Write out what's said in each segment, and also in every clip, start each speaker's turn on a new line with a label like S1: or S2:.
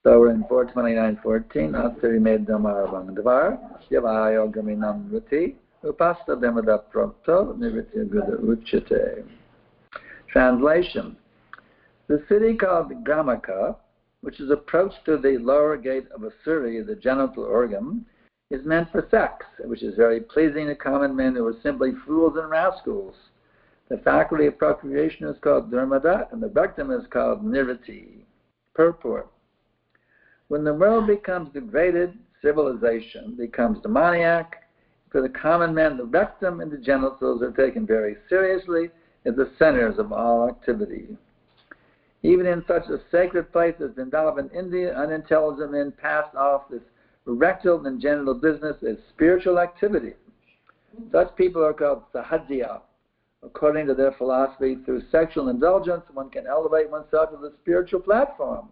S1: So we're in 4.29.14. Atari medam arvangdvar yavayogaminam riti upasta demada prokto niriti guda uchate. Translation. The city called Gramaka, which is approach to the lower gate of Asuri, the genital organ, is meant for sex, which is very pleasing to common men who are simply fools and rascals. The faculty of procreation is called Dharmada, and the rectum is called Niriti, purport. When the world becomes degraded, civilization becomes demoniac. For the common man, the rectum and the genitals are taken very seriously as the centers of all activity. Even in such a sacred place as Vrindavan, India, unintelligent men pass off this rectal and genital business as spiritual activity. Such people are called sahajya. According to their philosophy, through sexual indulgence, one can elevate oneself to the spiritual platform.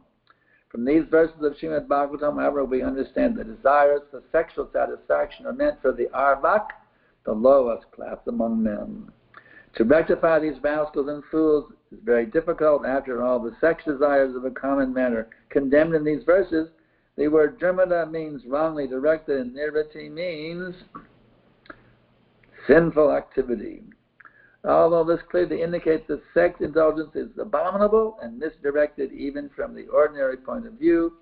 S1: From these verses of Srimad Bhagavatam, however, we understand the desires for sexual satisfaction are meant for the arvak, the lowest class among men. To rectify these rascals and fools is very difficult. After all, the sex desires of a common man are condemned in these verses. The word dharmada means wrongly directed, and nirvati means sinful activity. Although this clearly indicates that sex indulgence is abominable and misdirected even from the ordinary point of view,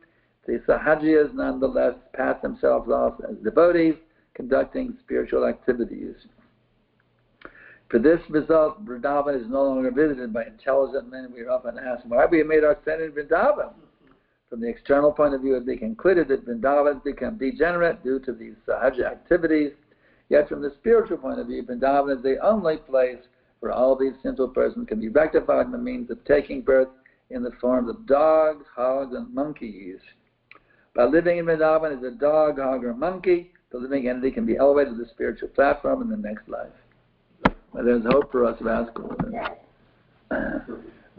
S1: the sahajiyas nonetheless pass themselves off as devotees conducting spiritual activities. For this result, Vrindavan is no longer visited by intelligent men. We are often asked, why have we made our center in Vrindavan? From the external point of view, it has been concluded that Vrindavan has become degenerate due to these sahaja activities. Yet from the spiritual point of view, Vrindavan is the only place where all these sinful persons can be rectified in the means of taking birth in the forms of dogs, hogs, and monkeys. By living in Vrindavan as a dog, hog, or monkey, the living entity can be elevated to the spiritual platform in the next life. But there's hope for us rascals.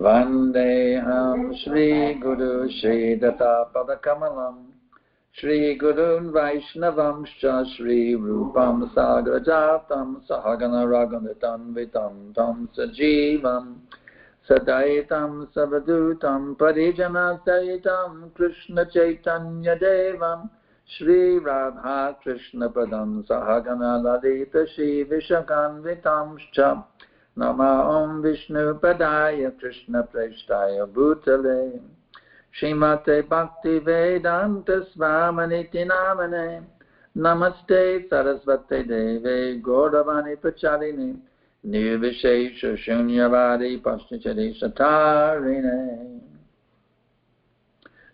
S1: Vandeham Shri Guru Shri Data Padakamalam Shri Gurun Vaishnavamscha Shri Rupam Sagrajatam Sahagana Raganitam Vitam Tam Sajivam Sadaitam Savadutam Parijana Saitam Krishna Chaitanya Devam Shri Radha Krishna Padam Sahagana Lalita Shri Vishakan Vitamscha Nama Om Vishnu Padaya Krishna Preshtaya Bhutale Shrimate Bhakti Vedanta Svamaniti Namane Namaste Sarasvate Deve Gauravani Pracharine Nirvishesha Shunyavadi Paschachari Satarine.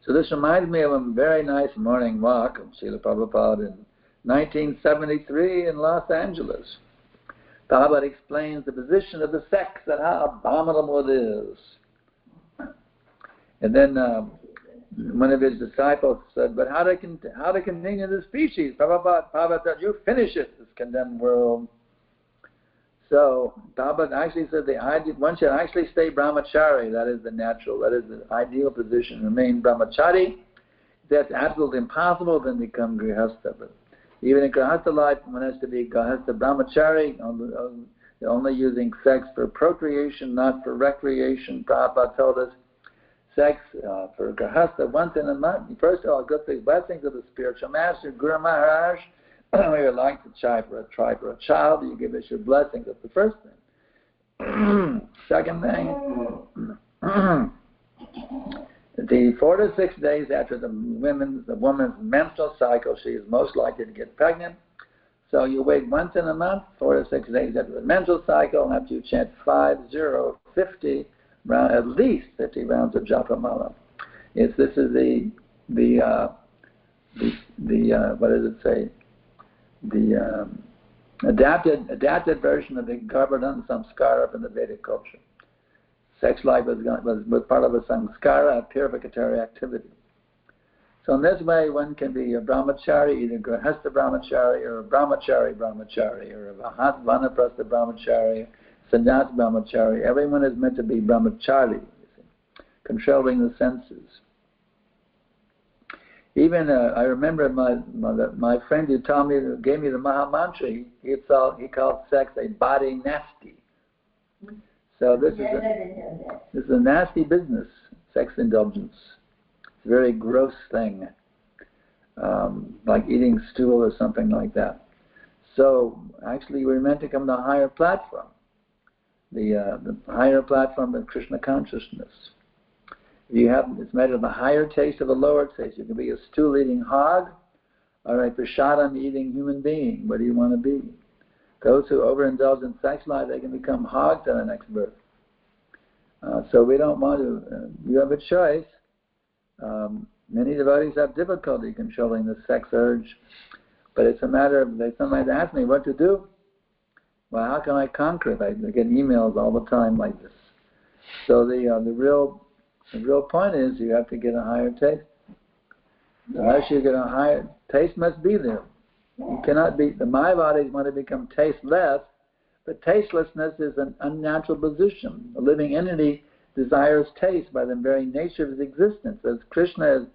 S1: So this reminds me of a very nice morning walk of Srila Prabhupada in 1973 in Los Angeles. Prabhupada explains the position of the sex and how abominable it is. And then one of his disciples said, but how to continue the species? Prabhupada said, you finish it, this condemned world. So Prabhupada actually said one should actually stay brahmachari. That is the natural, that is the ideal position. Remain brahmachari. If that's absolutely impossible, then become grihastha. But even in grihastha life, one has to be grihastha brahmachari, only using sex for procreation, not for recreation. Prabhupada told us sex for grihastha once in a month. First of all, get the blessings of the spiritual master, Guru Maharaj. We would like to try for a child. You give us your blessings. That's the first thing. Second thing, the 4 to 6 days after the woman's menstrual cycle, she is most likely to get pregnant. So you wait once in a month, 4 to 6 days after the menstrual cycle, after you chant 50 round, at least 50 rounds of japa mala. This is the what does it say? The adapted version of the Govardhan Samskara from the Vedic culture. Sex life was part of a samskara, a purificatory activity. So in this way, one can be a brahmachari, either grihastha brahmachari, or a brahmachari, or a vanaprastha brahmachari, sannyas brahmachari. Everyone is meant to be brahmachari, controlling the senses. Even I remember my friend who gave me the Maha Mantra. He called sex a body nasty. So this is a nasty business, sex indulgence. a very gross thing, like eating stool or something like that. So actually we're meant to come to a higher platform, the higher platform of Krishna consciousness. It's made of the higher taste of a lower taste. You can be a stool-eating hog or a prasadam-eating human being. What do you want to be? Those who overindulge in sex life, they can become hogs in the next birth. So we don't want to. You have a choice. Many devotees have difficulty controlling the sex urge, but it's a matter of, somebody asks me what to do. Well, how can I conquer it? I get emails all the time like this. So the real point is you have to get a higher taste. Unless you get a higher taste, must be there. You cannot be. The Mayavadis want to become tasteless, but tastelessness is an unnatural position. A living entity desires taste by the very nature of his existence. As Krishna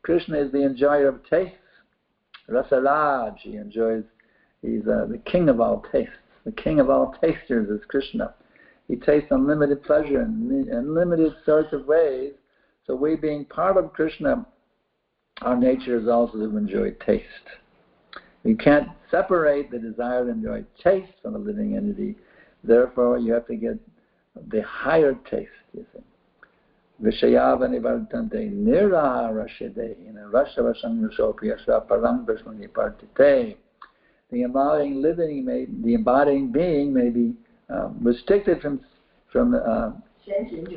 S1: Krishna is the enjoyer of tastes. Rasaraj, he enjoys. He's the king of all tastes. The king of all tasters is Krishna. He tastes unlimited pleasure in unlimited sorts of ways. So we, being part of Krishna, our nature is also to enjoy taste. You can't separate the desire to enjoy taste from a living entity. Therefore, you have to get the higher taste, you see. Vishayavani vartante nirarashide rashavasangrushopiyasa param brahmani partite. The embodying being may be restricted from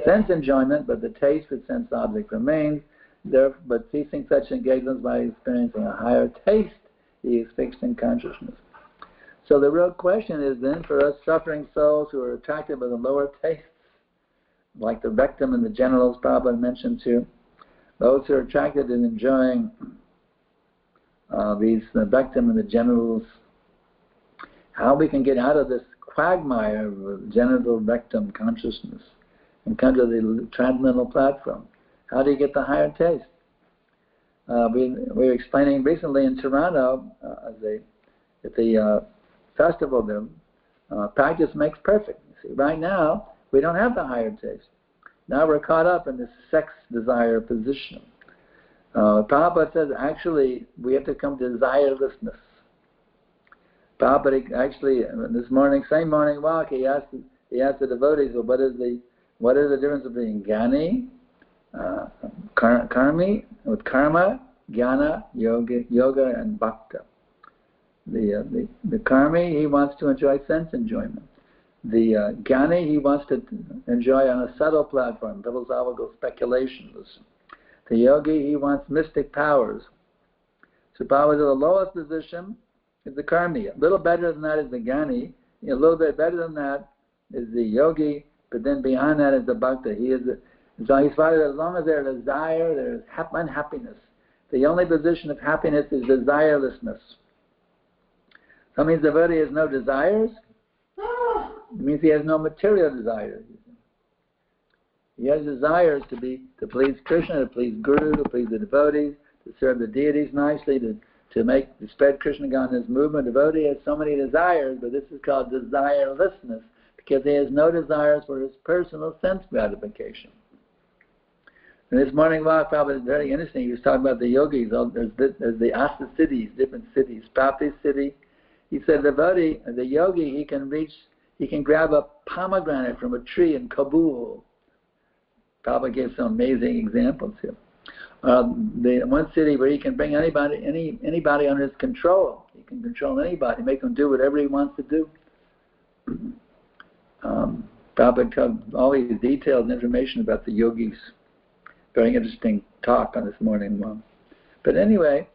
S1: sense enjoyment, but the taste with sense object remains. But ceasing such engagements by experiencing a higher taste, he is fixed in consciousness. So the real question is then, for us suffering souls who are attracted by the lower tastes, like the rectum and the genitals, Prabhupada mentioned too, those who are attracted in enjoying the rectum and the genitals, how we can get out of this quagmire of genital rectum consciousness and come to the transcendental platform. How do you get the higher taste? We were explaining recently in Toronto at the festival there, practice makes perfect. You see, right now we don't have the higher taste. Now we're caught up in this sex desire position. Prabhupada says actually we have to come to desirelessness. Prabhupada actually this morning, same morning walk, he asked the devotees, well, what is the difference between Jnani, karmi, with karma, jnana, yoga, and bhakta. The karmi, he wants to enjoy sense enjoyment. The jnani, he wants to enjoy on a subtle platform, philosophical speculations. The yogi, he wants mystic powers. So Prabhupada, the lowest position is the karmi. A little better than that is the jnani. A little bit better than that is the yogi. But then beyond that is the bhakta. So he's found that as long as there's desire, there's unhappiness. The only position of happiness is desirelessness. That means the devotee has no desires. It means he has no material desires. He has desires to please Krishna, to please Guru, to please the devotees, to serve the deities nicely, to spread Krishna consciousness movement. The devotee has so many desires, but this is called desirelessness, because he has no desires for his personal sense gratification. And this morning walk, probably very interesting. He was talking about the yogis. There's the Asta cities, different cities. Prapti city. He said the yogi, he can grab a pomegranate from a tree in Kabul. Prabhupada gave some amazing examples here. The one city where he can bring anybody under his control. He can control anybody, make them do whatever he wants to do. Prabhupada told all these detailed information about the yogis. Very interesting talk on this morning. But anyway,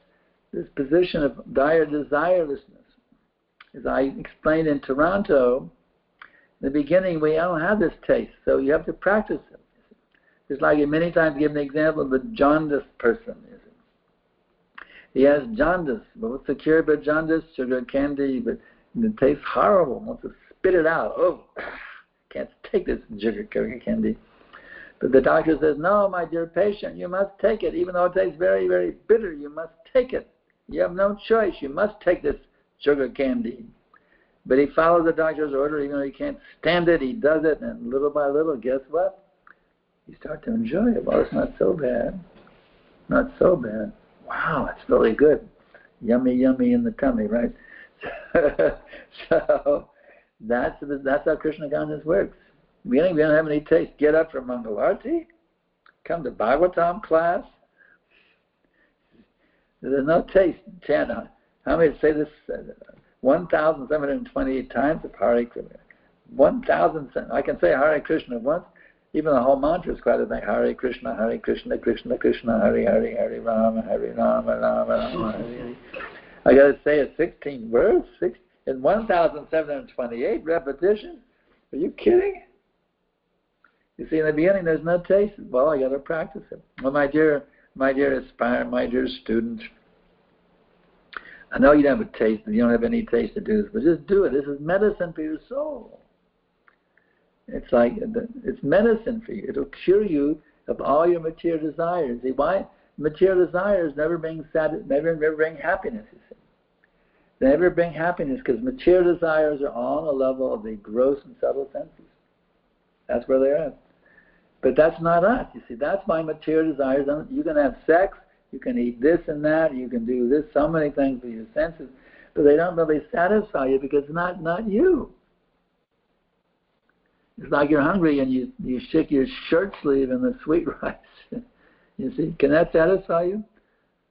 S1: this position of dire desirelessness, as I explained in Toronto, in the beginning we don't have this taste, so you have to practice it. Just like you many times give the example of the jaundiced person. He has jaundice, but what's the cure for jaundice? Sugar candy, but it tastes horrible. Wants to spit it out. Oh, can't take this sugar candy. But the doctor says, no, my dear patient, you must take it. Even though it tastes very, very bitter, you must take it. You have no choice. You must take this sugar candy. But he follows the doctor's order, even though he can't stand it. He does it, and little by little, guess what? You start to enjoy it. Well, it's not so bad. Not so bad. Wow, it's really good. Yummy, yummy in the tummy, right? So that's how Krishna consciousness works. We don't have any taste. Get up for Mangalarti. Come to Bhagavatam class. There's no taste. Chant. How many say this? 1,728 times of Hare Krishna. 1,000. I can say Hare Krishna once. Even the whole mantra is quite a thing. Hare Krishna, Krishna Krishna, Hare Hare, Hare Rama, Rama Rama, Hare Hare. I got to say it 16 words, in 1,728 repetitions. Are you kidding? You see, in the beginning, there's no taste. Well, I got to practice it. Well, my dear aspirant, my dear student, I know you don't have a taste, you don't have any taste to do this, but just do it. This is medicine for your soul. It's like, it's medicine for you. It'll cure you of all your material desires. See, why? Material desires never bring happiness, you see. They never bring happiness because material desires are on the level of the gross and subtle senses. That's where they're at. But that's not us, you see. That's why material desires. You can have sex, you can eat this and that, you can do this, so many things with your senses, but they don't really satisfy you because it's not you. It's like you're hungry and you stick your shirt sleeve in the sweet rice. You see, can that satisfy you?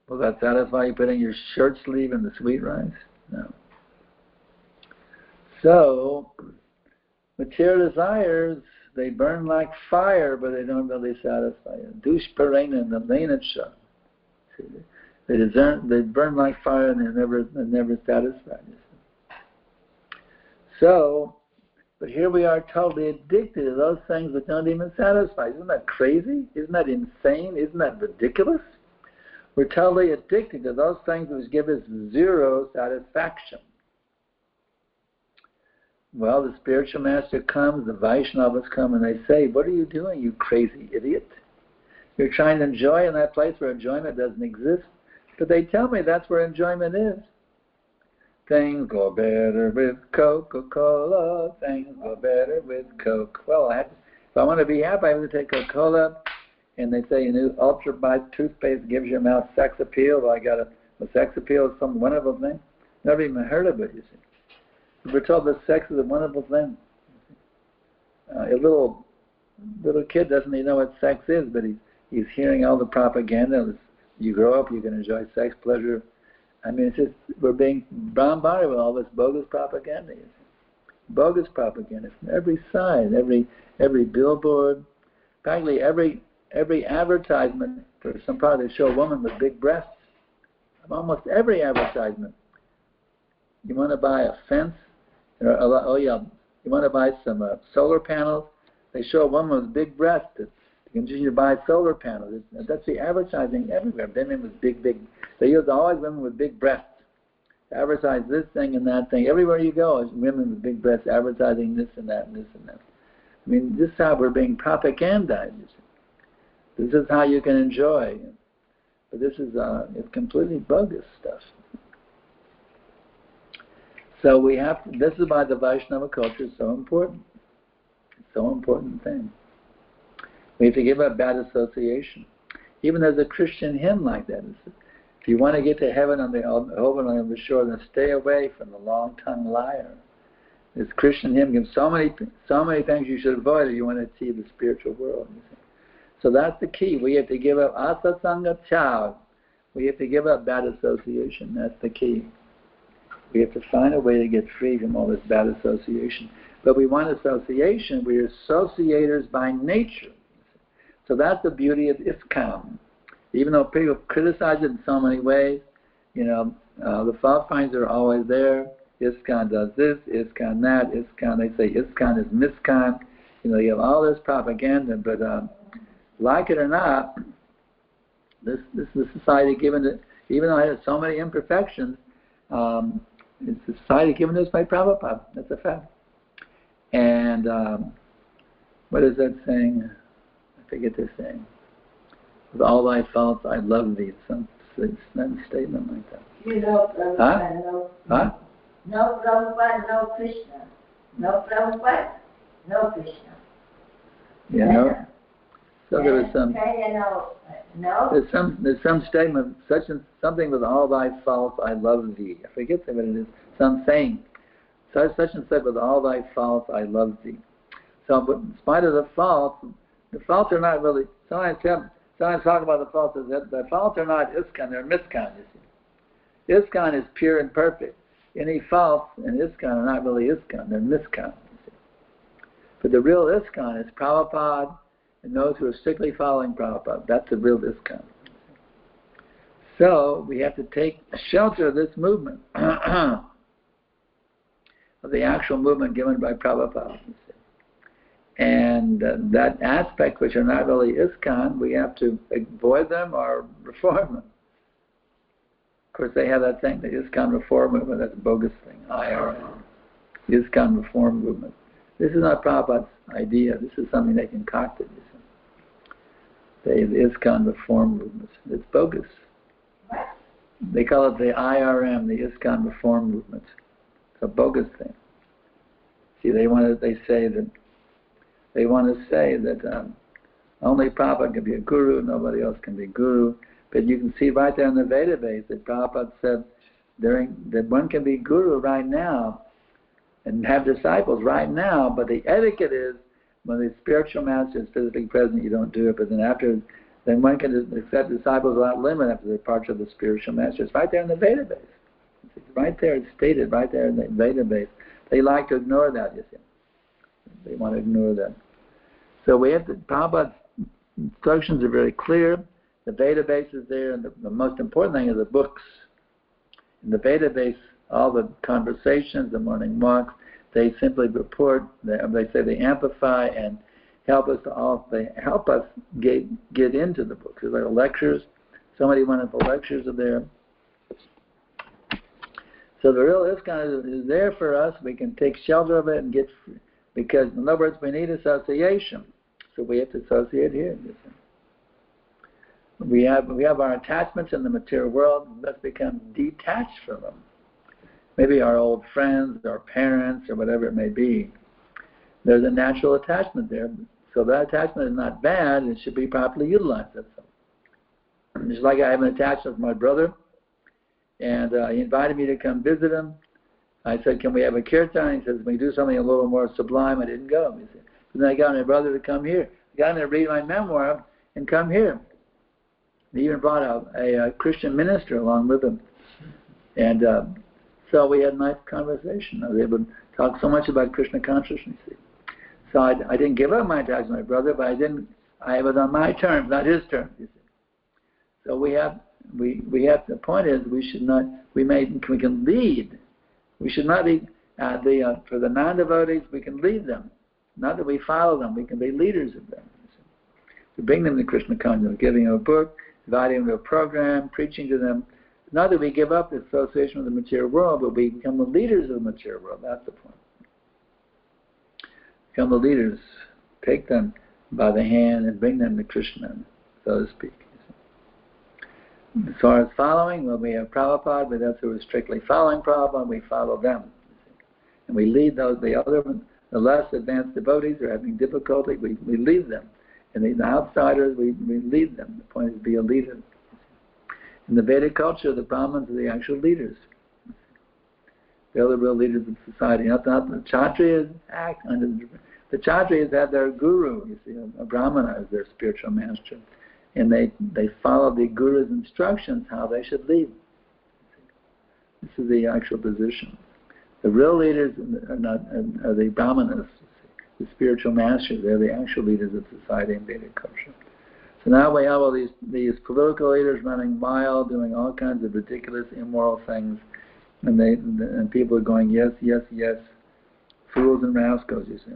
S1: Will that satisfy you putting your shirt sleeve in the sweet rice? No. So, material desires, they burn like fire, but they don't really satisfy you. Dushparena and the Lenacha. They burn like fire and they're never satisfied. You see. So, but here we are totally addicted to those things that don't even satisfy. Isn't that crazy? Isn't that insane? Isn't that ridiculous? We're totally addicted to those things which give us zero satisfaction. Well, the spiritual master comes, the Vaishnavas come, and they say, what are you doing, you crazy idiot? You're trying to enjoy in that place where enjoyment doesn't exist. But they tell me that's where enjoyment is. Things go better with Coca-Cola. Things go better with Coke. Well, if I want to be happy, I have to take Coca-Cola. And they say, Ultra Bite toothpaste gives your mouth sex appeal. Well, I got a sex appeal is some wonderful thing. Never even heard of it, you see. We're told that sex is a wonderful thing. A little kid doesn't even know what sex is, but he's hearing all the propaganda. You grow up, you can enjoy sex, pleasure. I mean, it's just, we're being bombarded with all this bogus propaganda. You see. Bogus propaganda from every side, every billboard, practically every advertisement for some product. They show a woman with big breasts. Almost every advertisement. You want to buy a fence? You want to buy some solar panels? They show a woman with big breasts. You can just buy solar panels. That's the advertising everywhere. Women with big. They use always women with big breasts. Advertise this thing and that thing. Everywhere you go, is women with big breasts advertising this and that and this and that. I mean, this is how we're being propagandized. You see. This is how you can enjoy. But this is it's completely bogus stuff. So we have to, this is why the Vaishnava culture is so important. It's so important thing. We have to give up bad association. Even there's a Christian hymn like that. If you want to get to heaven on the shore, then stay away from the long-tongued liar. This Christian hymn gives so many things you should avoid if you want to achieve the spiritual world. You see. So that's the key. We have to give up asasanga chao. We have to give up bad association. That's the key. We have to find a way to get free from all this bad association. But we want association. We are associators by nature. So that's the beauty of ISKCON. Even though people criticize it in so many ways, the fault finds are always there. ISKCON does this, ISKCON that, ISKCON, they say ISKCON is miscon. You have all this propaganda, but like it or not, this is a society given to, even though it has so many imperfections, it's a society given to us by Prabhupada. That's a fact. And what is that saying? I forget the saying. With all thy faults, I love thee. Some statement like that.
S2: Prabhupada,
S1: Huh?
S2: No Prabhupada, no Krishna. No Prabhupada, no Krishna.
S1: So there was some.
S2: No.
S1: There's some statement, such and something with all thy faults I love thee. I forget what it is. Some saying, such and such with all thy faults I love thee. So, but in spite of the faults are not really. Sometimes talk about the faults. The faults are not ISKCON; they're MISKCON. You see, ISKCON is pure and perfect. Any faults in ISKCON are not really ISKCON; they're MISKCON. But the real ISKCON is Prabhupada and those who are strictly following Prabhupada. That's the real ISKCON. So we have to take shelter of this movement, of the actual movement given by Prabhupada. And that aspect which are not really ISKCON, we have to avoid them or reform them. Of course, they have that thing, the ISKCON reform movement. That's a bogus thing, IRM. The ISKCON reform movement. This is not Prabhupada's idea. This is something they concocted. The ISKCON reform movement. It's bogus. They call it the IRM, the ISKCON reform movement. It's a bogus thing. See, they want to say that only Prabhupada can be a guru, nobody else can be guru. But you can see right there in the database that Prabhupada said that one can be guru right now and have disciples right now, but the etiquette is when the spiritual master is physically present, you don't do it. But then one can accept disciples without limit after the departure of the spiritual master. It's right there in the database. It's right there. It's stated right there in the database. They like to ignore that, you see. They want to ignore that. So Prabhupada's instructions are very clear. The database is there, and the most important thing is the books. In the database, all the conversations, the morning walks, they simply report. They say they amplify and help us get into the books. There are lectures. So many wonderful lectures are there. So the real ISKCON is there for us. We can take shelter of it and get free. Because, in other words, we need association. So we have to associate here. We have our attachments in the material world. We must become detached from them. Maybe our old friends, our parents, or whatever it may be. There's a natural attachment there. So that attachment is not bad. It should be properly utilized. That's all. Just like I have an attachment with my brother, and he invited me to come visit him. I said, can we have a kirtan? He says, we do something a little more sublime. I didn't go. He said, then I got my brother to come here. I got him to read my memoir and come here. He even brought a Christian minister along with him. And so we had a nice conversation. I was able to talk so much about Krishna consciousness. So I didn't give up my attachment to my brother, but I was on my terms, not his terms. You see. So we have the point is we can lead. We should not be for the non-devotees. We can lead them, not that we follow them. We can be leaders of them. We bring them to Krishna consciousness, giving them a book, inviting them to a program, preaching to them. Not that we give up the association with the material world, but we become the leaders of the material world. That's the point. Become the leaders. Take them by the hand and bring them to Krishna, so to speak. As far as following, well, we have Prabhupada, but those who are strictly following Prabhupada, we follow them. And we lead those, the less advanced devotees who are having difficulty, we lead them. And the outsiders, we lead them. The point is to be a leader. In the Vedic culture, the Brahmins are the actual leaders. They're the real leaders of society. Not the Kshatriyas act under the Kshatriyas have their guru, you see, a Brahmana is their spiritual master. And they follow the guru's instructions how they should lead. This is the actual position. The real leaders are the Brahmanas, the spiritual masters. They're the actual leaders of society in Vedic culture. So now we have all these political leaders running wild, doing all kinds of ridiculous, immoral things, and people are going, yes, yes, yes, fools and rascals, you see.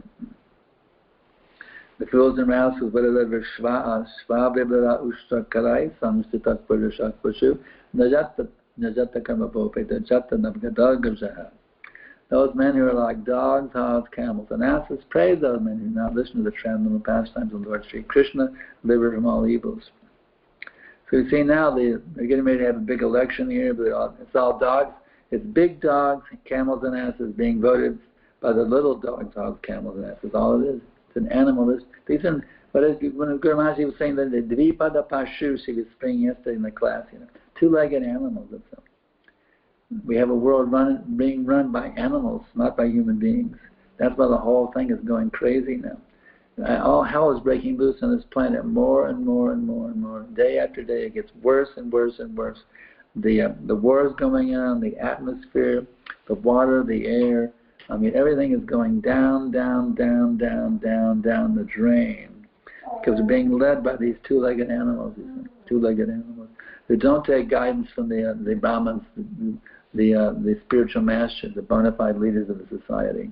S1: The fools and rascals, whatever Shvabibara Ushtakarai, Samstitak Purishak Pushu, Najata Kamapopeta, Jata Nabgadagajaha. Those men who are like dogs, hogs, camels, and asses, praise those men who now listen to the transcendental pastimes of Lord Sri Krishna, delivered from all evils. So you see now they're getting ready to have a big election here, but it's all dogs. It's big dogs, camels, and asses being voted by the little dogs, hogs, camels, and asses. All it is. It's an animal. But when Guru Maharaj was saying that the Dvipada Pashu, she was saying yesterday in the class, two-legged animals. We have a world being run by animals, not by human beings. That's why the whole thing is going crazy now. All hell is breaking loose on this planet more and more and more and more. Day after day, it gets worse and worse and worse. The war is going on, the atmosphere, the water, the air. I mean, everything is going down, down, down, down, down, down the drain. Because we're being led by these two-legged animals, two-legged animals. They don't take guidance from the Brahmins, the spiritual masters, the bona fide leaders of the society.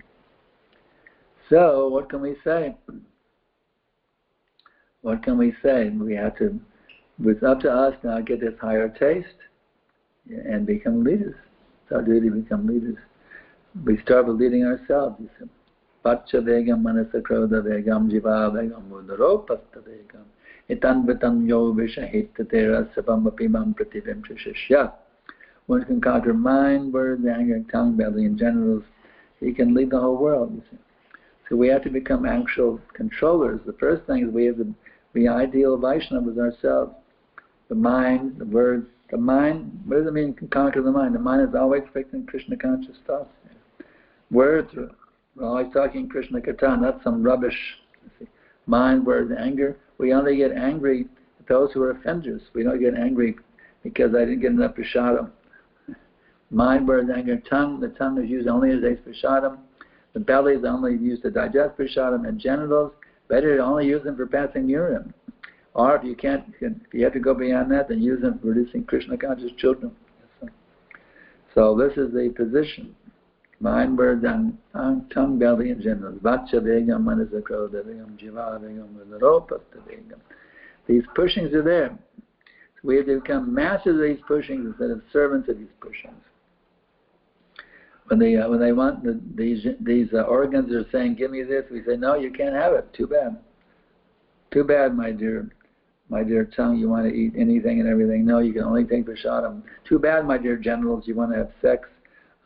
S1: So, what can we say? What can we say? We have to, it's up to us now to get this higher taste and become leaders. It's our duty to become leaders. We start with leading ourselves, you see. Pacha vegam manasa krodha vegam jiva vegam mudaro pasta vegam itan vitam yo vishahitatera sabam apimam prativim shishya. One can conquer mind, words, anger, tongue, belly, and genitals. He can lead the whole world, you see. So we have to become actual controllers. The first thing is we have to be ideal Vaishnavas ourselves. The mind, the words, the mind, what does it mean to conquer the mind? The mind is always expecting Krishna conscious thoughts. Words, we're always talking Krishna Kirtan, that's some rubbish. You see. Mind, words, anger. We only get angry at those who are offenders. We don't get angry because I didn't get enough prasadam. Mind, words, anger, tongue. The tongue is used only as a prasadam. The belly is only used to digest prasadam, and genitals, better to only use them for passing urine. Or if you can't, if you have to go beyond that, then use them for producing Krishna conscious children. So this is the position. Mind, words, tongue, belly, and genitals. Vacha vegam manasa krodha vegam jiva vegam vidaropasta vegam. These pushings are there. So we have to become masters of these pushings instead of servants of these pushings. When they want these organs are saying, "Give me this," we say, "No, you can't have it. Too bad. Too bad, my dear tongue. You want to eat anything and everything. No, you can only take prasadam. Too bad, my dear genitals. You want to have sex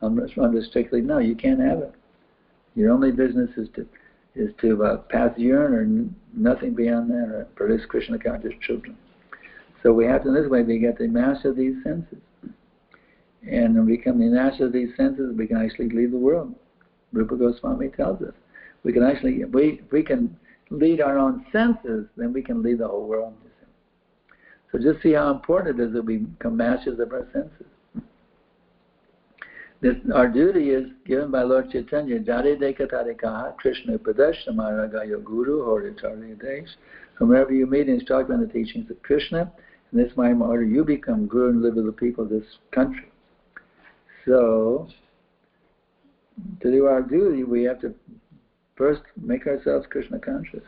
S1: unrestrictedly. No, you can't have it. Your only business is to pass urine or nothing beyond that, or produce Krishna conscious children." So we have to, in this way, we get to master these senses. And when we become the master of these senses, we can actually lead the world. Rupa Goswami tells us. We can actually, if we can lead our own senses, then we can lead the whole world. So just see how important it is that we become masters of our senses. Our duty is given by Lord Chaitanya, Jare Dekatadikaha, Krishna Pradesh, Samaragayo Guru, Horitari Desh. Wherever you meet and instruct on the teachings of Krishna, in this way, in order you become Guru and live with the people of this country. So, to do our duty, we have to first make ourselves Krishna conscious.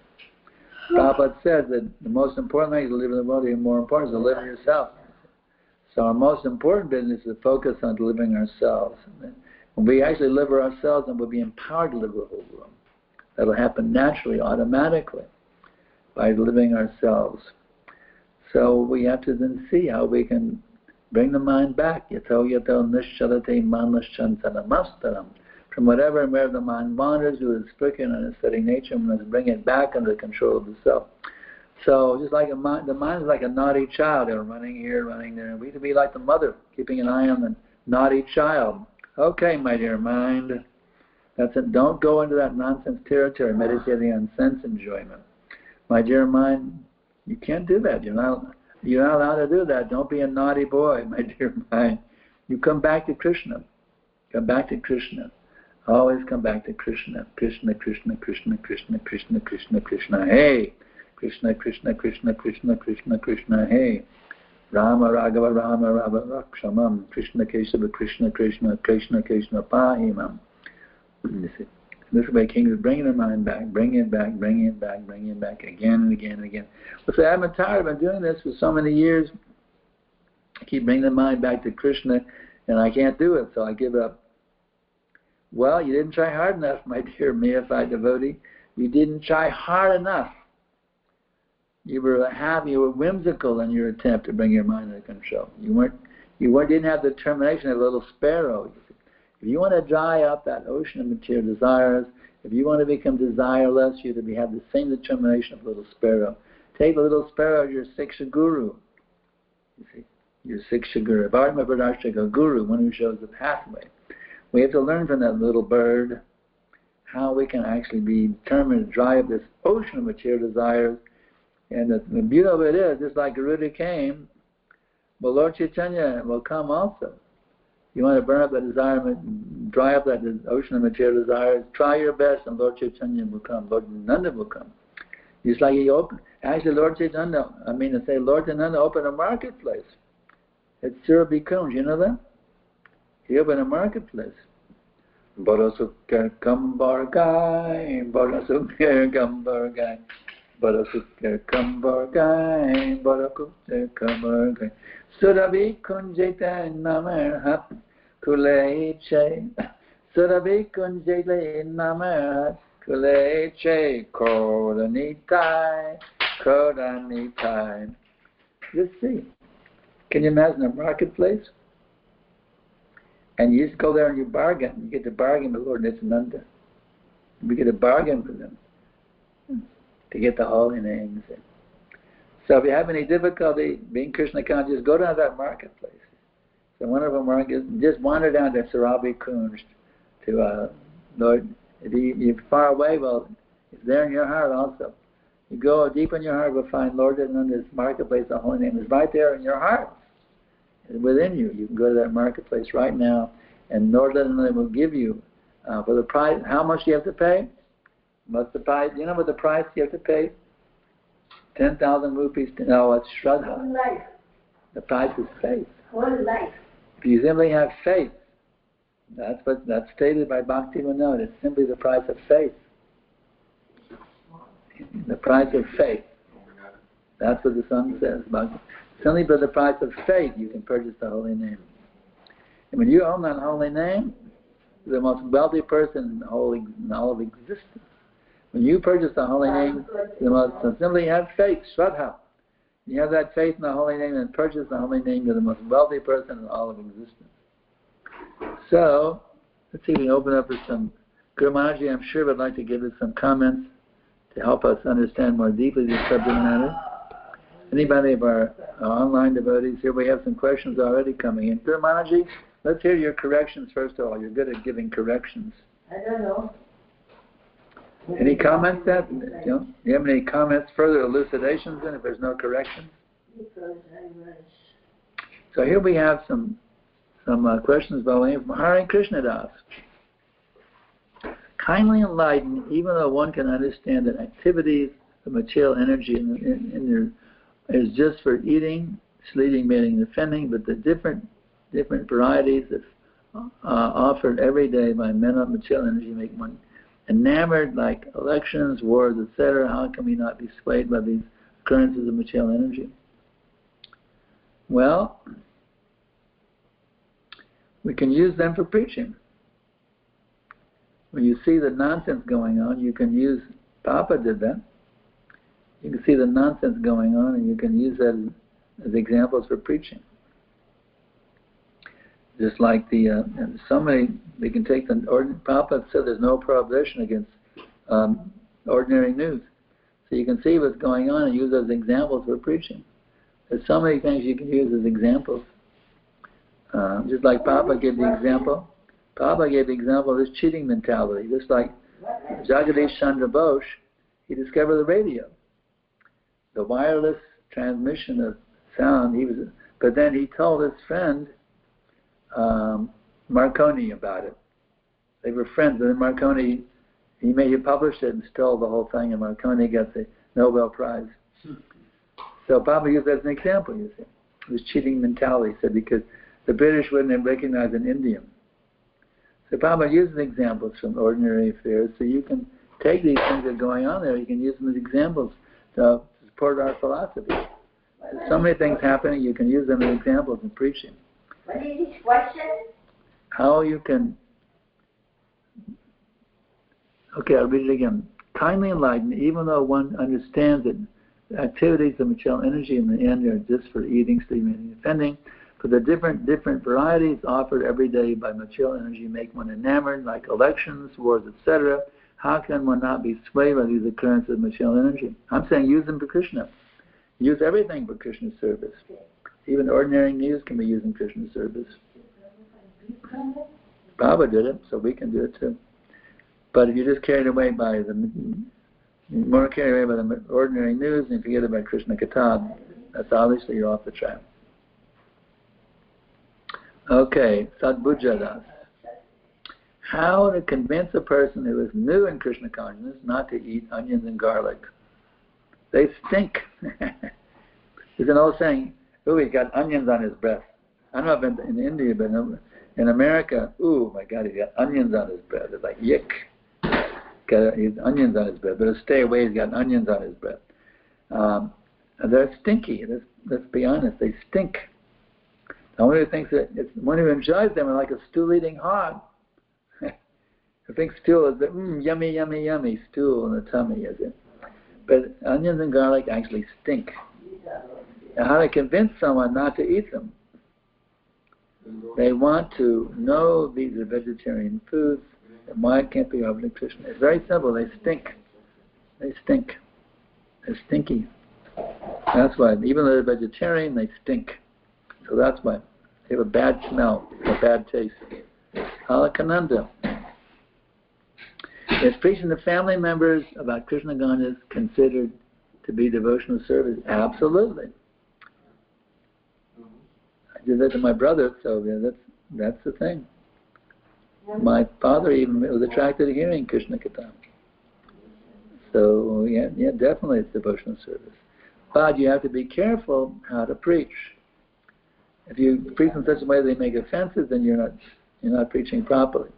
S1: Prabhupada says that the most important thing is to live in the world, and more important is to live in yourself. So our most important business is to focus on delivering ourselves. When we actually live ourselves, then we'll be empowered to live the whole world. That'll happen naturally, automatically, by living ourselves. So we have to then see how we can bring the mind back. Yato yato nishalate manlashantanamastaram. From whatever and wherever the mind wanders, who is stricken on its setting nature, and must bring it back under the control of the self. So just like the mind is like a naughty child. They're running here, running there. We have to be like the mother, keeping an eye on the naughty child. Okay, my dear mind. That's it. Don't go into that nonsense territory, meditating on sense enjoyment. My dear mind, you can't do that. You're not allowed to do that. Don't be a naughty boy, my dear mind. You come back to Krishna. Come back to Krishna. Always come back to Krishna. Krishna, Krishna, Krishna, Krishna, Krishna, Krishna, Krishna. Hey! Krishna, Krishna, Krishna, Krishna, Krishna, Krishna, hey. Rama, Raghava, Rama, Rama, Rakshamam. Krishna, Kesava, Krishna, Krishna, Krishna, Krishna, Pahimam. This way, King is bringing the mind back, bringing it back, bringing it back, bringing it back, again and again and again. Well, so I'm tired. I've been doing this for so many years. I keep bringing the mind back to Krishna, and I can't do it, so I give up. Well, you didn't try hard enough, my dear Meified devotee. You didn't try hard enough. You were whimsical in your attempt to bring your mind under control. You didn't have the determination of a little sparrow. If you want to dry up that ocean of material desires If you want to become desireless, you have to have the same determination of little sparrow. Take the little sparrow as your Siksha guru. You see, your Siksha guru. Bharma Pradashika guru, one who shows the pathway. We have to learn from that little bird how we can actually be determined to dry up this ocean of material desires. And the beauty of it is, just like Garuda came, but Lord Chaitanya will come also. You want to burn up that desire, dry up that ocean of material desires, try your best and Lord Chaitanya will come, Lord Nanda will come. Just like he opened, actually Lord Chaitanya opened a marketplace at Sriman, you know that? He opened a marketplace. Bodhasukha Kambargai, Bodhasukha Kambargai, Bodhasukha Kambargai, Bodhasukha Kambargai. Surabi Kunjeta Namer Kuleche, Surabi Kunjeta Namer Kuleche, Kodanitai, Kodanitai. Just see. Can you imagine a marketplace? And you just go there and you bargain. You get to bargain with Lord Nityananda. We get a bargain with them to get the holy names. So if you have any difficulty being Krishna conscious, go down to that marketplace. So one of them just wander down to Sarabi Kunj to Lord. If you're far away, well, it's there in your heart also. You go deep in your heart, you'll find Lord Nityananda's marketplace. The holy name is right there in your heart. Within you. You can go to that marketplace right now, and Lord Nityananda will give you for the price. How much do you have to pay? What's the price? You know what the price you have to pay? 10,000 rupees. No, it's Shraddha.
S2: Whole life.
S1: The price is faith.
S2: Whole life.
S1: If you simply have faith, that's stated by Bhakti Vinod. It's simply the price of faith. The price of faith. That's what the song says. Simply by the price of faith, you can purchase the holy name. And when you own that holy name, you're the most wealthy person in all of existence. When you purchase the holy name, simply have faith, Shraddha. You have that faith in the holy name and purchase the holy name, you're the most wealthy person in all of existence. So, let's see if we can open up with some. Guru Maharaji, I'm sure, would like to give us some comments to help us understand more deeply the subject matter. Anybody of our online devotees here? We have some questions already coming in. Guru Maharaji, let's hear your corrections first of all. You're good at giving corrections.
S2: I don't know.
S1: Any comments that do you have any comments, further elucidations in if there's no corrections?
S2: Because I was.
S1: So here we have some questions by way from Hare Krishna Das. Kindly enlighten, even though one can understand that activities of material energy in there is just for eating, sleeping, mating, and defending, but the different varieties that's offered every day by men of material energy make one enamored, like elections, wars, etc. How can we not be swayed by these occurrences of material energy? Well, we can use them for preaching. When you see the nonsense going on, you can use, Papa did that. You can see the nonsense going on and you can use that as examples for preaching. Just like they can take Papa said there's no prohibition against ordinary news. So you can see what's going on and use those examples for preaching. There's so many things you can use as examples. Just like Papa gave the example. Papa gave the example of this cheating mentality. Just like Jagadish Chandra Bose, he discovered the radio. The wireless transmission of sound, but then he told his friend, Marconi, about it. They were friends, and then Marconi, he published it and stole the whole thing, and Marconi got the Nobel Prize. So Papa used that as an example, you see. It was cheating mentality, he said, because the British wouldn't have recognized an Indian. So Papa uses examples from ordinary affairs, so you can take these things that are going on there, you can use them as examples to support our philosophy. There's so many things happening, you can use them as examples in preaching.
S2: What is this question?
S1: How you can... Okay, I'll read it again. Kindly enlighten, even though one understands that the activities of material energy in the end are just for eating, sleeping, and defending, for the different varieties offered every day by material energy make one enamored, like elections, wars, etc. how can one not be swayed by these occurrences of material energy? I'm saying use them for Krishna. Use everything for Krishna's service. Even ordinary news can be used in Krishna's service. Baba did it, so we can do it too. But if you're just carried away by the ordinary news and forget about Krishna Katha, that's obviously you're off the track. Okay, Sadbhujadas. How to convince a person who is new in Krishna consciousness not to eat onions and garlic? They stink. There's an old saying, "Ooh, he's got onions on his breath." I don't know if I've been in India, but in America, "Ooh, my God, he's got onions on his breath." It's like, yick. He's got onions on his breath. Better stay away, he's got onions on his breath. They're stinky. Let's be honest, they stink. The one who thinks that one who enjoys them are like a stool-eating hog. I think stool is the yummy, yummy, yummy stool in the tummy, is it? But onions and garlic actually stink. Now, how to convince someone not to eat them? They want to know these are vegetarian foods, and why it can't be offered to Krishna. It's very simple. They stink. They stink. They're stinky. That's why, even though they're vegetarian, they stink. So that's why. They have a bad smell, a bad taste. Alakananda. Is preaching to family members about Krishna consciousness considered to be devotional service? Absolutely. I did that to my brother, so that's the thing. My father even was attracted to hearing Krishna Katha. So yeah, definitely it's devotional service. But you have to be careful how to preach. If you preach in such a way that they make offenses, then you're not preaching properly.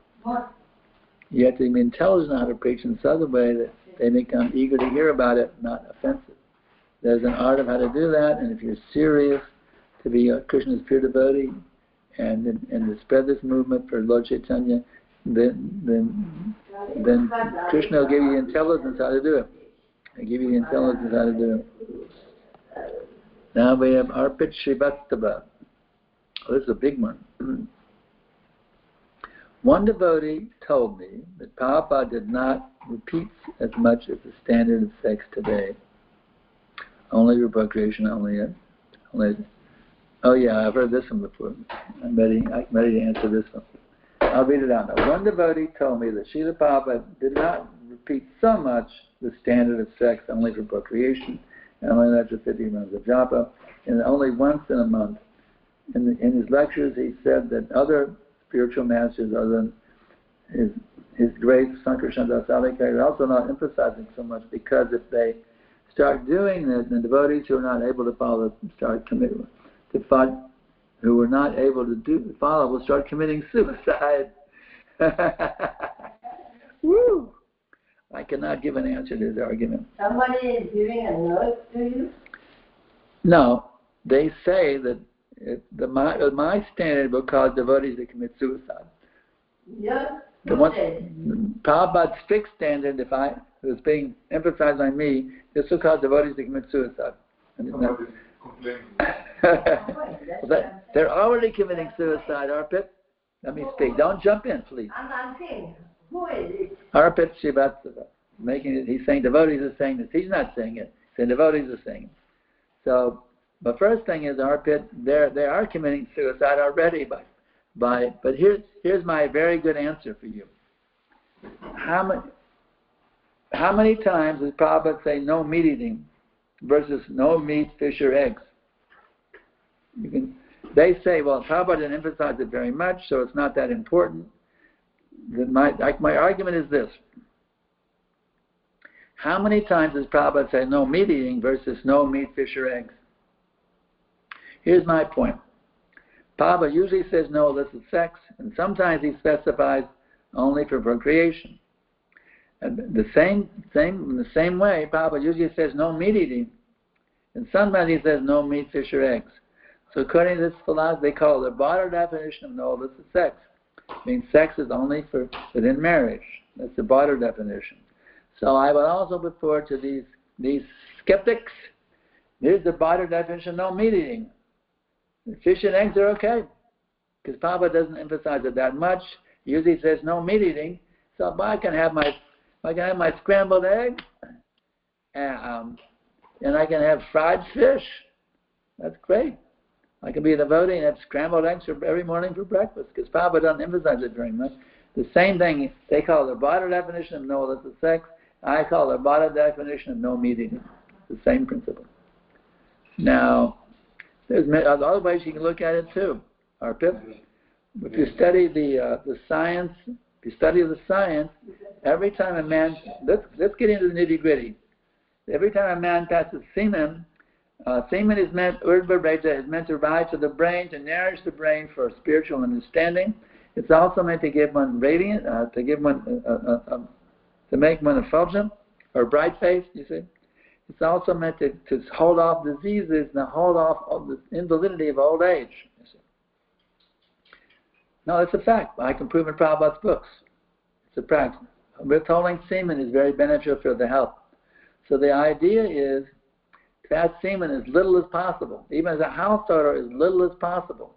S1: You have to be intelligent how to preach in such a way that they become eager to hear about it, not offensive. There's an art of how to do that, and if you're serious to be Krishna's pure devotee and to spread this movement for Lord Chaitanya, then Krishna will give you the intelligence how to do it. He'll give you the intelligence how to do it. Now we have Arpit Srivastava. Oh, this is a big one. One devotee told me that Prabhupada did not repeat as much as the standard of sex today. Only for procreation, only. Oh yeah, I've heard this one before. I'm ready to answer this one. I'll read it out now. One devotee told me that Srila Prabhupada did not repeat so much the standard of sex only for procreation, and only after 50 rounds of japa, and only once in a month. In his lectures, he said that other spiritual masters, other than his great Sankarshan Adhikari, are also not emphasizing so much, because if they start doing this, the devotees who are not able to follow who were not able to follow will start committing suicide. Woo! I cannot give an answer to this argument.
S2: Somebody is giving a note to you?
S1: No, they say that my standard will cause devotees to commit suicide.
S2: Yeah.
S1: Prabhupada's strict standard, if it was being emphasized on me, this will cause devotees to commit suicide. They're already committing suicide, Arpit. Let me speak. Don't jump in, please.
S2: I'm saying, who is it?
S1: Arpit Srivastava. He's saying devotees are saying this. He's not saying it. He's saying devotees are saying it. So, the first thing is, Arpit, they are committing suicide already. But here's my very good answer for you. How many times does Prabhupada say no meat eating versus no meat, fish, or eggs? They say, well, Prabhupada didn't emphasize it very much, so it's not that important. My argument is this. How many times does Prabhupada say no meat eating versus no meat, fish, or eggs? Here's my point. Prabhupada usually says no illicit sex, and sometimes he specifies only for procreation. And in the same way, Prabhupada usually says no meat eating, and sometimes he says no meat, fish, or eggs. So according to this philosophy, they call it the broader definition of no illicit sex. It means sex is only for within marriage. That's the broader definition. So I would also put forward to these skeptics, here's the broader definition, no meat eating. Fish and eggs are okay, because Prabhupada doesn't emphasize it that much. He usually says no meat eating, so I can have I can have my scrambled egg, and I can have fried fish. That's great. I can be a devotee and have scrambled eggs every morning for breakfast, because Prabhupada doesn't emphasize it very much. The same thing, they call the broader definition of no illicit sex. I call the broader definition of no meat eating. It's the same principle. Now, there's other ways you can look at it too. If you study the science, every time a man, let's get into the nitty-gritty. Every time a man passes semen, semen is meant, is meant to rise to the brain, to nourish the brain for spiritual understanding. It's also meant to give one radiant, to give one, to make one effulgent or bright-faced, you see. It's also meant to hold off diseases and hold off the invalidity of old age, you see. No, it's a fact. I can prove in Prabhupada's books. It's a practice. Withholding semen is very beneficial for the health. So the idea is to have semen as little as possible, even as a house starter, as little as possible.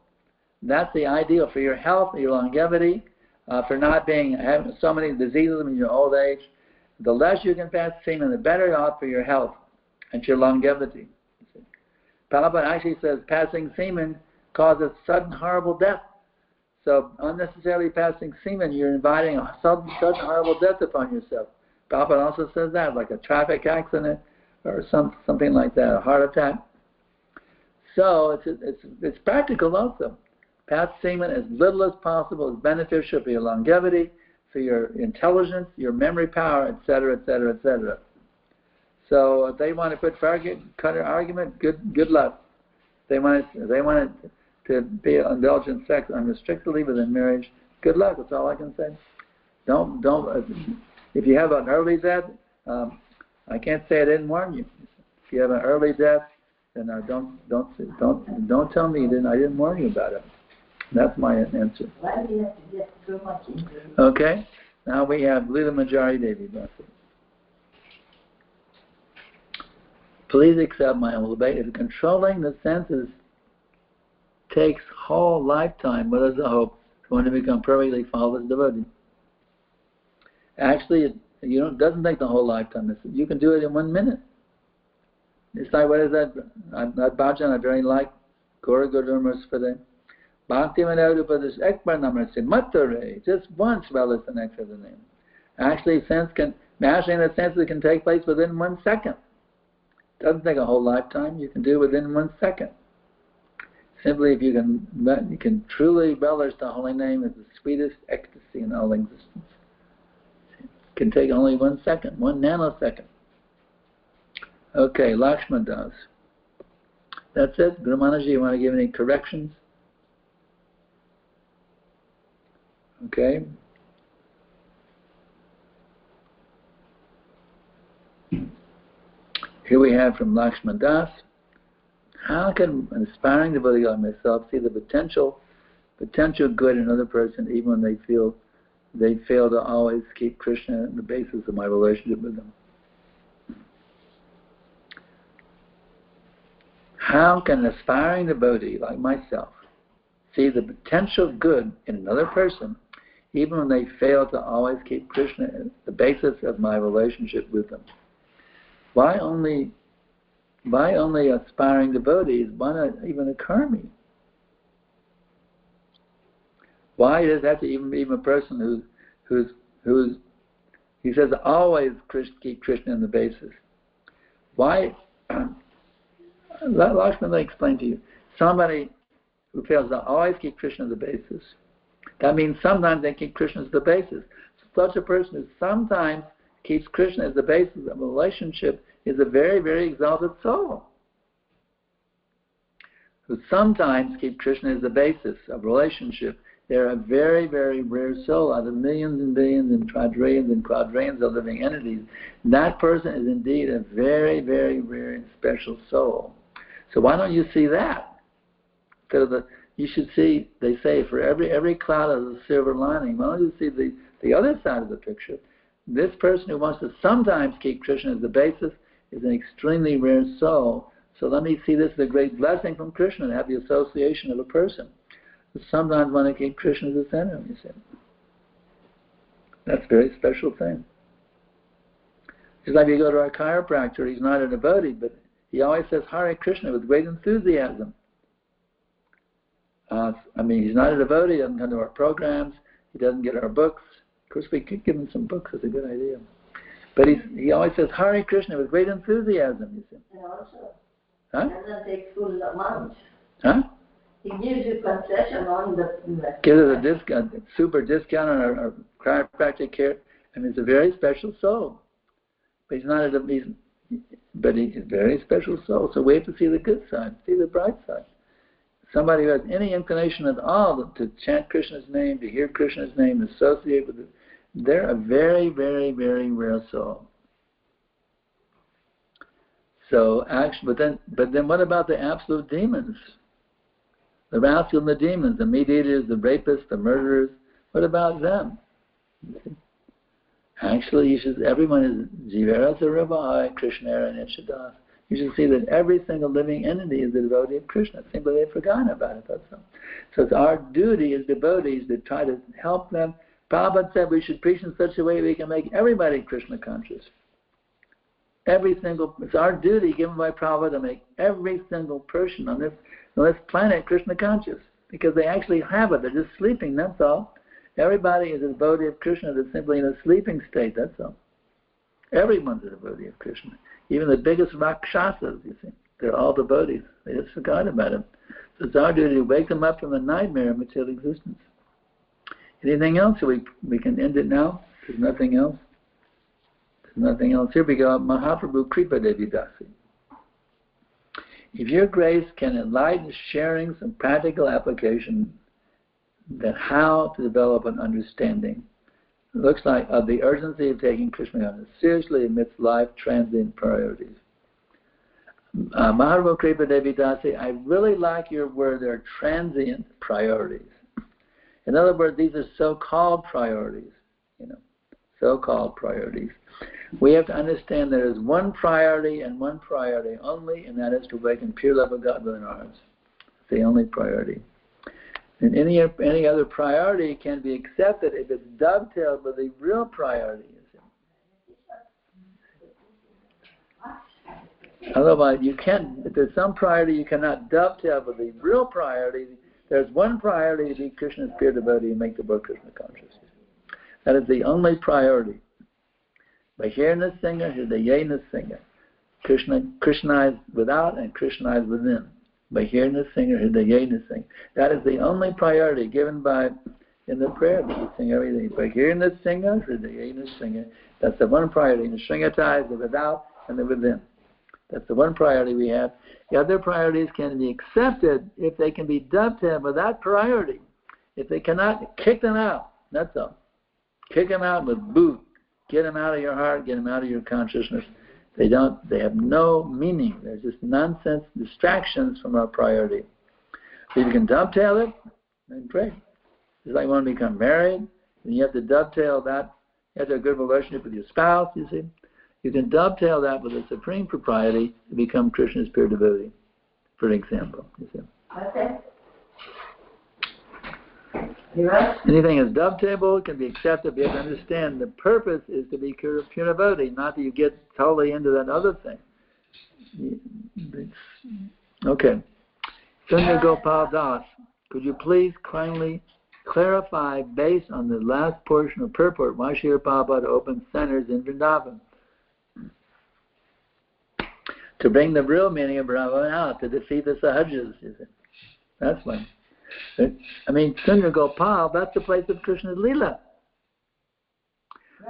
S1: That's the ideal for your health, your longevity, for not having so many diseases in your old age. The less you can pass semen, the better off for your health and your longevity. Prabhupada actually says passing semen causes sudden horrible death. So unnecessarily passing semen, you're inviting a sudden horrible death upon yourself. Prabhupada also says that, like a traffic accident or something like that, a heart attack. So it's practical also. Pass semen as little as possible is beneficial for your longevity, for your intelligence, your memory power, etc., etc., etc. So if they want to cut an argument, good luck. They want to be indulgent sex unrestrictedly within marriage, good luck. That's all I can say. Don't. If you have an early death, I can't say I didn't warn you. If you have an early death, then don't tell me I didn't warn you about it. That's my answer.
S2: Why do you have to get so much into it?
S1: Okay. Now we have Lila Majari Devi. Please accept my humble debate. If controlling the senses takes whole lifetime, what is the hope for one to become perfectly flawless devotee? Actually, it doesn't take the whole lifetime. You can do it in 1 minute. It's like, what is that? That bhajan I very like. Gora Godurmas for them. Bhakti Manarupadas Ekbar Namarasi Matare. Just once relish the nectar of the name. Actually, mastering the senses can take place within 1 second. It doesn't take a whole lifetime. You can do it within 1 second. Simply, if you can truly relish the holy name as the sweetest ecstasy in all existence. It can take only 1 second, 1 nanosecond. Okay, Lakshman Das. That's it. Guru Maharaji, you want to give any corrections? Okay. Here we have from Lakshman Das. How can an aspiring devotee like myself see the potential good in another person, even when they fail to always keep Krishna in the basis of my relationship with them? How can an aspiring devotee like myself see the potential good in another person, even when they fail to always keep Krishna as the basis of my relationship with them? Why only aspiring devotees? Why not even a karmi? Why does that have to even be a person who's he says always keep Krishna in the basis? Why? Let me explain to you. Somebody who fails to always keep Krishna as the basis, that means sometimes they keep Krishna as the basis. Such a person who sometimes keeps Krishna as the basis of a relationship is a very, very exalted soul. Who sometimes keep Krishna as the basis of relationship. They're a very, very rare soul out of millions and billions and trillions and quadrillions of living entities. That person is indeed a very, very rare and special soul. So why don't you see that? You should see, they say, for every cloud has a silver lining. Why don't you see the other side of the picture? This person who wants to sometimes keep Krishna as the basis is an extremely rare soul. So let me see this as a great blessing from Krishna to have the association of a person who sometimes want to keep Krishna as the center. You see, that's a very special thing. It's like you go to our chiropractor, he's not a devotee, but he always says Hare Krishna with great enthusiasm. He's not a devotee, he doesn't come to our programs, he doesn't get our books. Of course, we could give him some books, it's a good idea. But he always says Hare Krishna with great enthusiasm, you see.
S2: And also,
S1: huh?
S2: doesn't take full amount.
S1: Huh?
S2: He gives you concession on the...
S1: Gives us a discount, super discount on our chiropractic care. It's a very special soul. But he's a very special soul. So we have to see the good side, see the bright side. Somebody who has any inclination at all to chant Krishna's name, to hear Krishna's name, associate with it, they're a very, very, very rare soul. So but then what about the absolute demons? The rascals and the demons, the meat eaters, the rapists, the murderers. What about them? Actually, everyone is Jivara Sarvahai, Krishnara and Ishadas. You should see that every single living entity is a devotee of Krishna. Simply they've forgotten about it, that's all. So it's our duty as devotees to try to help them. Prabhupada said we should preach in such a way we can make everybody Krishna conscious. It's our duty given by Prabhupada to make every single person on this planet Krishna conscious. Because they actually have it, they're just sleeping, that's all. Everybody is a devotee of Krishna that's simply in a sleeping state, that's all. Everyone's a devotee of Krishna. Even the biggest Rakshasas, you see, they're all devotees. They just forgot about him. So it's our duty to wake them up from the nightmare of material existence. Anything else? So we can end it now? There's nothing else? There's nothing else. Here we go. Mahaprabhu Kripa Devi Dasi. If your grace can enlighten sharing some practical application that how to develop an understanding, it looks like of the urgency of taking Krishna consciousness seriously amidst life transient priorities. Mahaprabhu Kripa Devi Dasi, I really like your word, they're transient priorities. In other words, these are so-called priorities, so-called priorities. We have to understand there is one priority and one priority only, and that is to awaken pure love of God within our hearts. It's the only priority. And any other priority can be accepted if it's dovetailed with the real priority. Otherwise, you can't. If there's some priority you cannot dovetail with the real priority, there's one priority to be Krishna's pure devotee and make the world Krishna conscious. That is the only priority. Bahirna Singha, Hridayena Singha. Krishna is without and Krishna is within. Bahirna Singha, Hridayena Singha. That is the only priority given in the prayer that we sing every day. Bahirna Singha, Hridayena Singha. That's the one priority. The Sringata is the without and the within. That's the one priority we have. The other priorities can be accepted if they can be dovetailed with that priority. If they cannot, kick them out. That's all. Kick them out with boot. Get them out of your heart. Get them out of your consciousness. They have no meaning. They're just nonsense distractions from our priority. So if you can dovetail it, then great. It's like when you become married, and you have to dovetail that. You have to have a good relationship with your spouse, you see. You can dovetail that with a supreme propriety to become Krishna's pure devotee, for example. You see.
S2: Okay. You right?
S1: Anything is dovetailable can be accepted. You have to understand the purpose is to be pure devotee, not that you get totally into that other thing. Okay. Sundar Gopal Das, could you please kindly clarify based on the last portion of purport why Srila Prabhupada opened centers in Vrindavan? To bring the real meaning of Brahman out, to defeat the Sahajas. That's one. Sundar Gopal, that's the place of Krishna's Leela.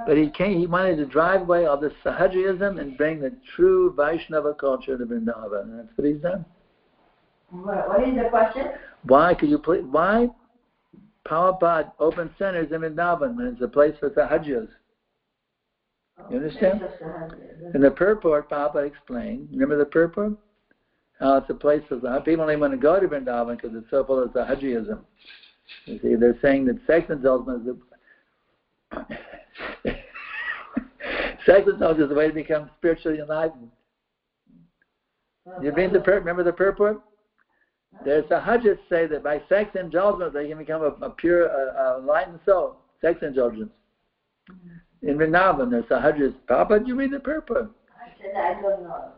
S1: But he wanted to drive away all this Sahajaism and bring the true Vaishnava culture to Vrindavan. And that's what he's done.
S2: What is the question?
S1: Why Prabhupada opened centers in Vrindavan when it's a place for Sahajas? You understand? In the purport, Prabhupada explained, remember the purport? How it's a place for people only want to go to Vrindavan because it's so full of Sahajiism. You see, they're saying that sex indulgence is the way to become spiritually enlightened. You read remember the purport? There's Sahajas say that by sex indulgence they can become a pure, enlightened soul. Sex indulgence. In Vrindavan, there's Sahajras. Papa, did you read the purport?
S2: I said, I don't know.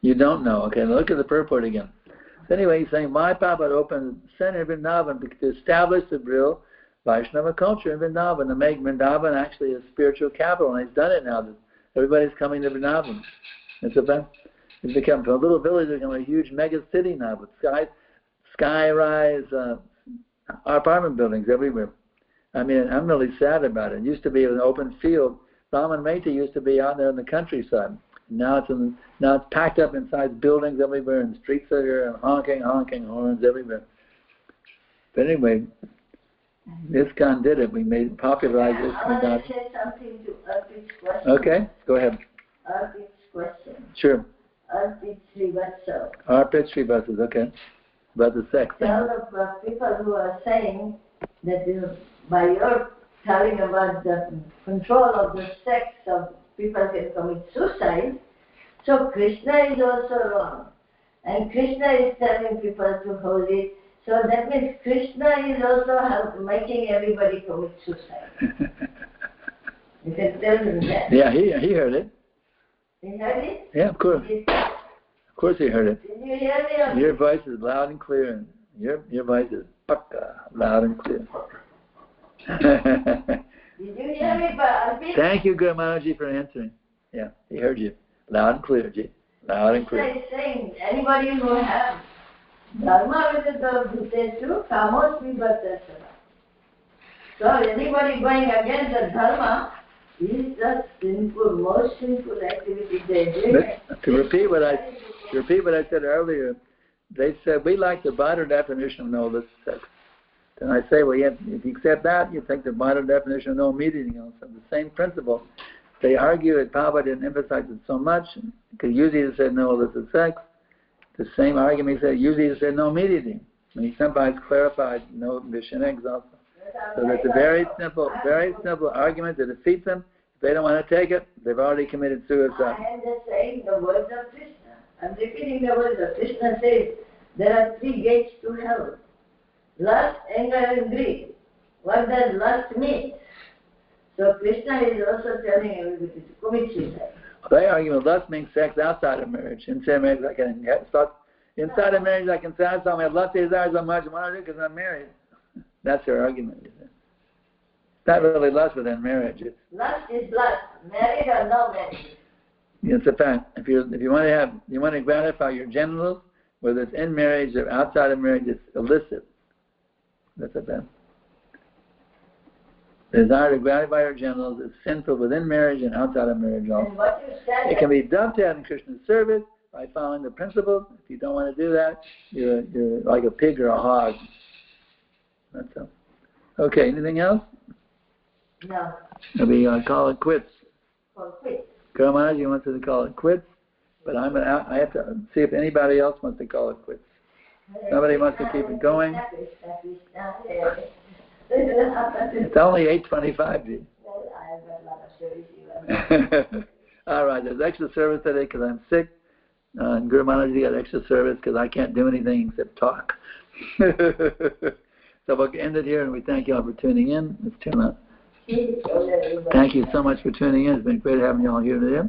S1: You don't know. Okay, look at the purport again. So anyway, he's saying, my Papa opened the center in Vrindavan to establish the real Vaishnava culture in Vrindavan, to make Vrindavan actually a spiritual capital. And he's done it now. Everybody's coming to Vrindavan. It's become, from a little village, it's become a huge mega city now with sky-rise apartment buildings everywhere. I mean, I'm really sad about it. It used to be an open field. Raman Mehta used to be out there in the countryside. Now it's packed up inside buildings everywhere, and streets are here, and honking horns everywhere. But anyway, ISKCON did it. We made popularized ISKCON.
S2: I want to say something to Arpit's question.
S1: Okay, go ahead.
S2: Arpit's question.
S1: Sure.
S2: Arpit Srivatsa.
S1: Arpit Srivatsa, okay. About the sex thing.
S2: All of the people who are saying that by your telling about the control of the sex of people can commit suicide, so Krishna is also wrong. And Krishna is telling people to hold it. So that means Krishna is also making everybody commit suicide. You can tell him that.
S1: Yeah, he heard it.
S2: He heard it?
S1: Yeah, of course. Of course he heard it.
S2: Did you hear me?
S1: Your voice is loud and clear. And your voice is loud and clear.
S2: Did you hear me, Arpit?
S1: Thank you, Guru Maharaji, for answering. Yeah, he heard you. Loud and clear, Ji. Loud and clear.
S2: Krishna is saying, anybody who has dharma with the Bhutesu, kamosmi bhatasana. So anybody going against the dharma is the sinful, most sinful activity they do.
S1: To repeat what I said earlier, they said, we like the broader definition of no illicit sex. And I say, well, if you accept that, you take the broader definition of no immediate union. So the same principle. They argue that Prabhupada didn't emphasize it so much, because usually said no illicit sex. The same argument he said, usually said no immediate union. And he sometimes clarified no Vishnegs also. So that's a very simple argument to defeat them. If they don't want to take it, they've already committed suicide.
S2: I am just saying the words of Krishna. I'm repeating the words of Krishna says, there are 3 gates to hell. Lust, anger, and greed. What does lust mean? So Krishna is also telling everybody to commit suicide.
S1: They argue that lust means sex outside of marriage. Inside of marriage, I can satisfy my lust desires so much I want to do because I'm married. That's their argument. It's not really lust within marriage.
S2: Lust is lust, married or no married.
S1: It's a fact. If you want to gratify your genitals, whether it's in marriage or outside of marriage, it's illicit. That's a fact. The desire to gratify your genitals is sinful within marriage and outside of marriage also.
S2: And what you said,
S1: it can be dovetailed in Krishna's service by following the principles. If you don't want to do that, you're like a pig or a hog. That's all. Okay, anything else?
S2: No.
S1: Maybe call it quits.
S2: For quit.
S1: Guru Maharaji wants us to call it quits, but I have to see if anybody else wants to call it quits. Somebody wants to keep it going. It's only 8:25, G.
S2: Well, I've got a lot of service.
S1: All right, there's extra service today because I'm sick. And Guru Maharaji got extra service because I can't do anything except talk. So we'll end it here, and we thank you all for tuning in. Let's turn up. Thank you so much for tuning in. It's been great having you all here today.